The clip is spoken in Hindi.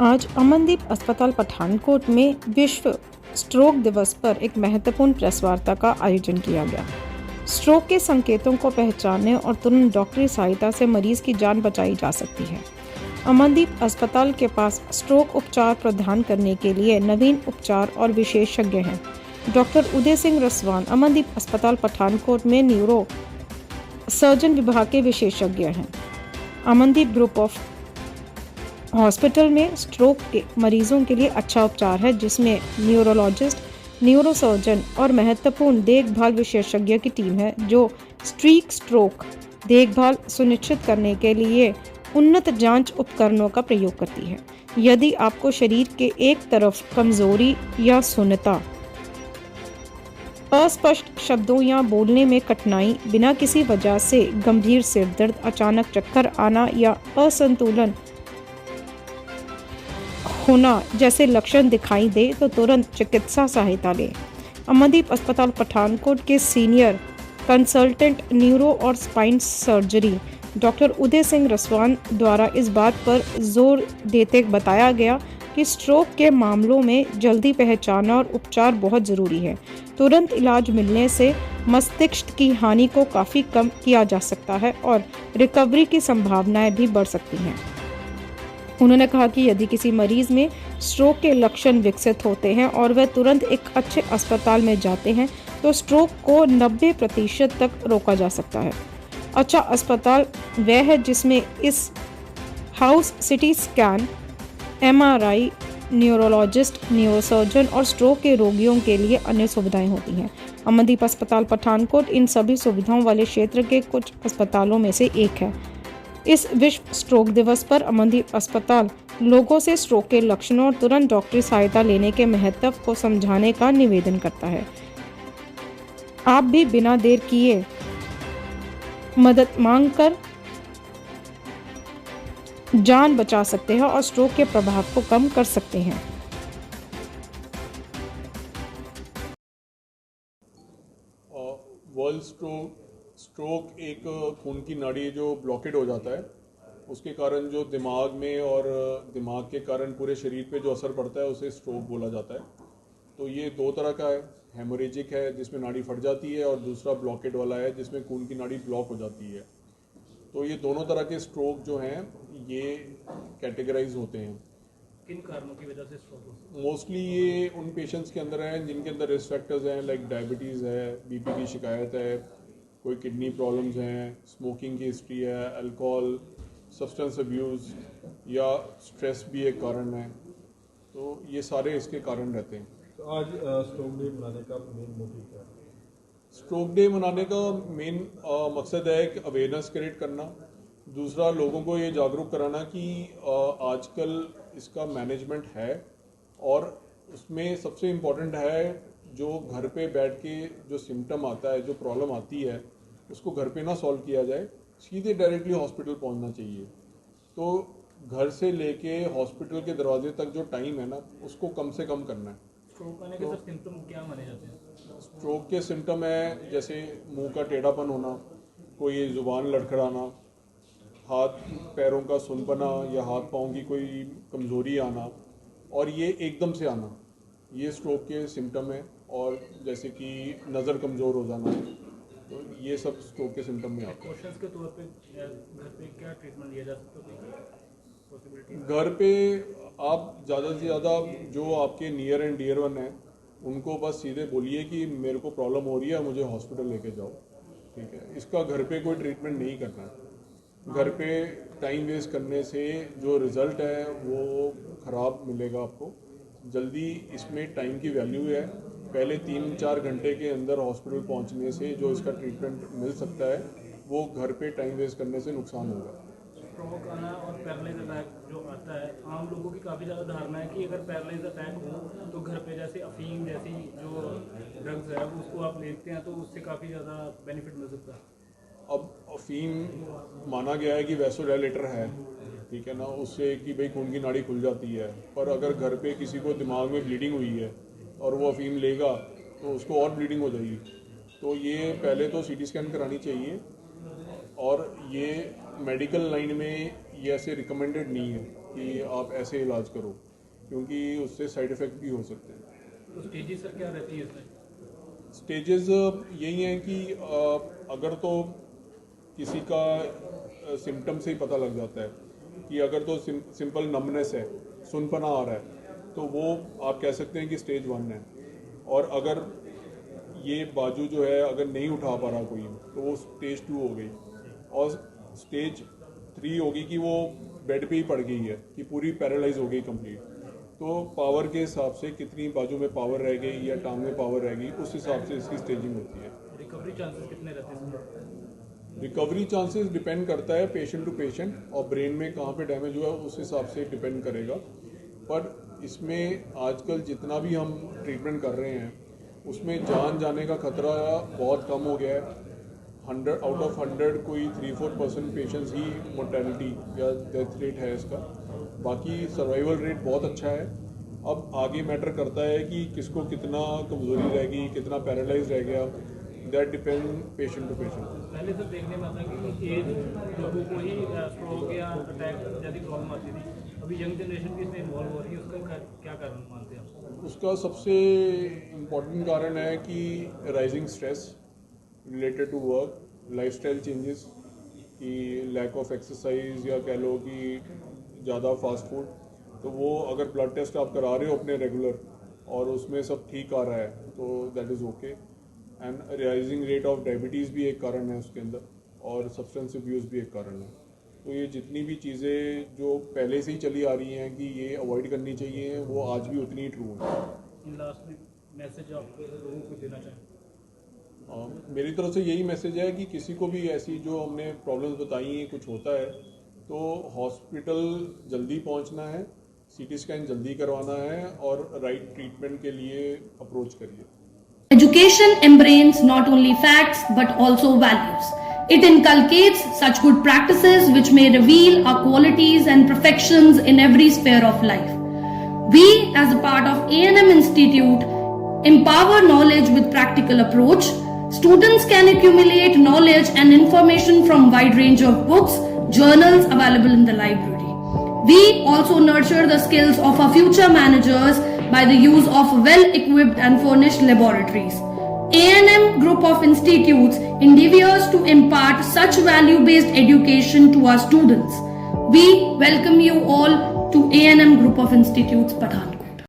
आज अमनदीप अस्पताल पठानकोट में विश्व स्ट्रोक दिवस पर एक महत्वपूर्ण प्रेस वार्ता का आयोजन किया गया। स्ट्रोक के संकेतों को पहचानने और तुरंत डॉक्टरी सहायता से मरीज की जान बचाई जा सकती है। अमनदीप अस्पताल के पास स्ट्रोक उपचार प्रदान करने के लिए नवीन उपचार और विशेषज्ञ हैं। डॉक्टर उदय सिंह रसवान अमनदीप अस्पताल पठानकोट में न्यूरो सर्जन विभाग के विशेषज्ञ हैं। अमनदीप ग्रुप ऑफ हॉस्पिटल में स्ट्रोक के मरीजों के लिए अच्छा उपचार है, जिसमें न्यूरोलॉजिस्ट, न्यूरोसर्जन और महत्वपूर्ण देखभाल विशेषज्ञ की टीम है, जो स्ट्रोक देखभाल सुनिश्चित करने के लिए उन्नत जांच उपकरणों का प्रयोग करती है। यदि आपको शरीर के एक तरफ कमजोरी या सुन्नता, अस्पष्ट शब्दों या बोलने में कठिनाई, बिना किसी वजह से गंभीर सिर दर्द, अचानक चक्कर आना या असंतुलन होना जैसे लक्षण दिखाई दे तो तुरंत चिकित्सा सहायता लें। अमनदीप अस्पताल पठानकोट के सीनियर कंसल्टेंट न्यूरो और spine surgery doctor Uday Singh रसवान द्वारा इस बात पर जोर देते बताया गया कि स्ट्रोक के मामलों में जल्दी पहचान और उपचार बहुत ज़रूरी है। तुरंत इलाज मिलने से मस्तिष्क की हानि को काफ़ी कम किया जा सकता है और रिकवरी की संभावनाएं भी बढ़ सकती हैं। उन्होंने कहा कि यदि किसी मरीज में स्ट्रोक के लक्षण विकसित होते हैं और वह तुरंत एक अच्छे अस्पताल में जाते हैं तो स्ट्रोक को 90% तक रोका जा सकता है। अच्छा अस्पताल वह है जिसमें इस house CT scan, MRI, neurologist, neurosurgeon और स्ट्रोक के रोगियों के लिए अन्य सुविधाएं होती हैं। अमनदीप अस्पताल पठानकोट इन सभी सुविधाओं वाले क्षेत्र के कुछ अस्पतालों में से एक है। इस विश्व स्ट्रोक दिवस पर अमनदीप अस्पताल लोगों से स्ट्रोक के लक्षणों और तुरंत डॉक्टरी सहायता लेने के महत्व को समझाने का निवेदन करता है। आप भी बिना देर किए मदद मांगकर जान बचा सकते हैं और स्ट्रोक के प्रभाव को कम कर सकते हैं। वर्ल्ड स्ट्रोक एक खून की नाड़ी जो ब्लॉकेड हो जाता है, उसके कारण जो दिमाग में और दिमाग के कारण पूरे शरीर पे जो असर पड़ता है उसे स्ट्रोक बोला जाता है। तो ये दो तरह का है, हेमोरेजिक है जिसमें नाड़ी फट जाती है और दूसरा ब्लॉकेड वाला है जिसमें खून की नाड़ी ब्लॉक हो जाती है। तो ये दोनों तरह के स्ट्रोक जो हैं ये कैटेगराइज होते हैं। किन कारणों की वजह से स्ट्रोक होता है? मोस्टली ये उन पेशेंट्स के अंदर हैं जिनके अंदर रिस्क फैक्टर्स हैं, लाइक डायबिटीज़ है, बीपी की शिकायत है, कोई किडनी प्रॉब्लम्स हैं, स्मोकिंग की हिस्ट्री है, अल्कोहल, सब्सटेंस अब्यूज़ या स्ट्रेस भी एक कारण है। तो ये सारे इसके कारण रहते हैं। तो आज स्ट्रोक डे मनाने का मेन मोटिव क्या है? स्ट्रोक डे मनाने का मेन मकसद है कि अवेयरनेस क्रिएट करना, दूसरा लोगों को ये जागरूक कराना कि आजकल इसका मैनेजमेंट है और उसमें सबसे इम्पोर्टेंट है जो घर पे बैठ के जो सिम्टम आता है, जो प्रॉब्लम आती है, उसको घर पे ना सॉल्व किया जाए, सीधे डायरेक्टली हॉस्पिटल पहुंचना चाहिए। तो घर से लेके हॉस्पिटल के दरवाजे तक जो टाइम है ना, उसको कम से कम करना है। स्ट्रोक आने के सर सिम्टम क्या माने जाते हैं? स्ट्रोक के सिम्टम है जैसे मुंह का टेढ़ापन होना, कोई ज़ुबान लड़खड़ाना, हाथ पैरों का सुनपना या हाथ पाँव की कोई कमज़ोरी आना, और ये एकदम से आना, ये स्ट्रोक के सिम्टम है। और जैसे कि नज़र कमज़ोर हो जाना, तो ये सब स्ट्रोक के सिम्टम में आते हैं। प्रिकॉशंस के तौर पे घर पे क्या ट्रीटमेंट लिया जा सकता है? पॉसिबिलिटी घर पे आप ज़्यादा से ज़्यादा जो आपके नियर एंड डियर वन है उनको बस सीधे बोलिए कि मेरे को प्रॉब्लम हो रही है, मुझे हॉस्पिटल लेके जाओ, ठीक है। इसका घर पे कोई ट्रीटमेंट नहीं करना है। घर पे टाइम वेस्ट करने से जो रिज़ल्ट है वो ख़राब मिलेगा आपको। जल्दी इसमें टाइम की वैल्यू है। पहले 3-4 घंटे के अंदर हॉस्पिटल पहुंचने से जो इसका ट्रीटमेंट मिल सकता है, वो घर पे टाइम वेस्ट करने से नुकसान होगा। स्ट्रोक आना और पैरालाइज अटैक जो आता है, आम लोगों की काफ़ी ज़्यादा धारणा है कि अगर पैरालाइज अटैक हो तो घर पे जैसे अफीम जैसी जो ड्रग्स है उसको आप लेते हैं तो उससे काफ़ी ज़्यादा बेनिफिट मिल सकता है। अब अफीम माना गया है कि वैसोडायलेटर है, ठीक है ना, उससे कि भाई खून की नाड़ी खुल जाती है। पर अगर घर पे किसी को दिमाग में ब्लीडिंग हुई है और वो अफीम लेगा तो उसको और ब्लीडिंग हो जाएगी। तो ये पहले तो CT स्कैन करानी चाहिए। और ये मेडिकल लाइन में ये ऐसे रिकमेंडेड नहीं है कि आप ऐसे इलाज करो, क्योंकि उससे साइड इफ़ेक्ट भी हो सकते हैं। तो स्टेजेस सर क्या रहती है इसमें? स्टेजेस यही हैं कि अगर तो किसी का सिम्टम से ही पता लग जाता है कि अगर तो सिंपल नमनेस है, सुनपना आ रहा है, तो वो आप कह सकते हैं कि स्टेज 1 है। और अगर ये बाजू जो है अगर नहीं उठा पा रहा कोई, तो वो स्टेज 2 हो गई। और स्टेज 3 होगी कि वो बेड पे ही पड़ गई है, कि पूरी पैरालाइज हो गई कंप्लीट। तो पावर के हिसाब से कितनी बाजू में पावर रह गई या टांग में पावर रह गई, उस हिसाब से इसकी स्टेजिंग होती है। रिकवरी चांसेस कितने रहते हैं? रिकवरी चांसेस डिपेंड करता है पेशेंट टू पेशेंट, और ब्रेन में कहाँ पे डैमेज हुआ है उस हिसाब से डिपेंड करेगा। पर इसमें आजकल जितना भी हम ट्रीटमेंट कर रहे हैं उसमें जान जाने का खतरा बहुत कम हो गया है। 100 आउट ऑफ 100 कोई 3-4% पेशेंट्स ही मोर्टेलिटी या डेथ रेट है इसका। बाकी सर्वाइवल रेट बहुत अच्छा है। अब आगे मैटर करता है कि किसको कितना कमज़ोरी रहेगी, कितना पैरालाइज रह गया, that depend patient to patient. पहले सर देखने में आता है कि एज लोगों को ही स्ट्रोक या अटैक जैसी प्रॉब्लम आती थी, अभी यंग जनरेशन भी इसमें इन्वॉल्व हो रही है, उसका क्या कारण मानते हैं आप? उसका सबसे इम्पोर्टेंट कारण है कि rising stress related to work, lifestyle changes, कि लैक ऑफ एक्सरसाइज, या कह लो कि ज़्यादा फास्ट फूड। तो वो अगर ब्लड टेस्ट आप करा रहे हो अपने रेगुलर और उसमें सब ठीक आ रहा है तो that is okay. And rising rate of diabetes भी एक कारण है उसके अंदर, और सब्सटेंस अब्यूज़ भी एक कारण है। तो ये जितनी भी चीज़ें जो पहले से ही चली आ रही हैं कि ये अवॉइड करनी चाहिए, वो आज भी उतनी ही ट्रू है। लास्ट में मैसेज आप लोगों को देना चाहें? मेरी तरफ से यही मैसेज है कि किसी को भी ऐसी जो हमने प्रॉब्लम्स बताई हैं कुछ होता है तो हॉस्पिटल जल्दी पहुंचना है, सीटी स्कैन जल्दी करवाना है और राइट ट्रीटमेंट के लिए अप्रोच करिए। Education embraces not only facts but also values. It inculcates such good practices which may reveal our qualities and perfections in every sphere of life. We, as a part of A&M Institute, empower knowledge with practical approach. Students can accumulate knowledge and information from wide range of books, journals available in the library. We also nurture the skills of our future managers by the use of well-equipped and furnished laboratories. A&M Group of Institutes endeavors to impart such value-based education to our students. We welcome you all to A&M Group of Institutes, Pathankot.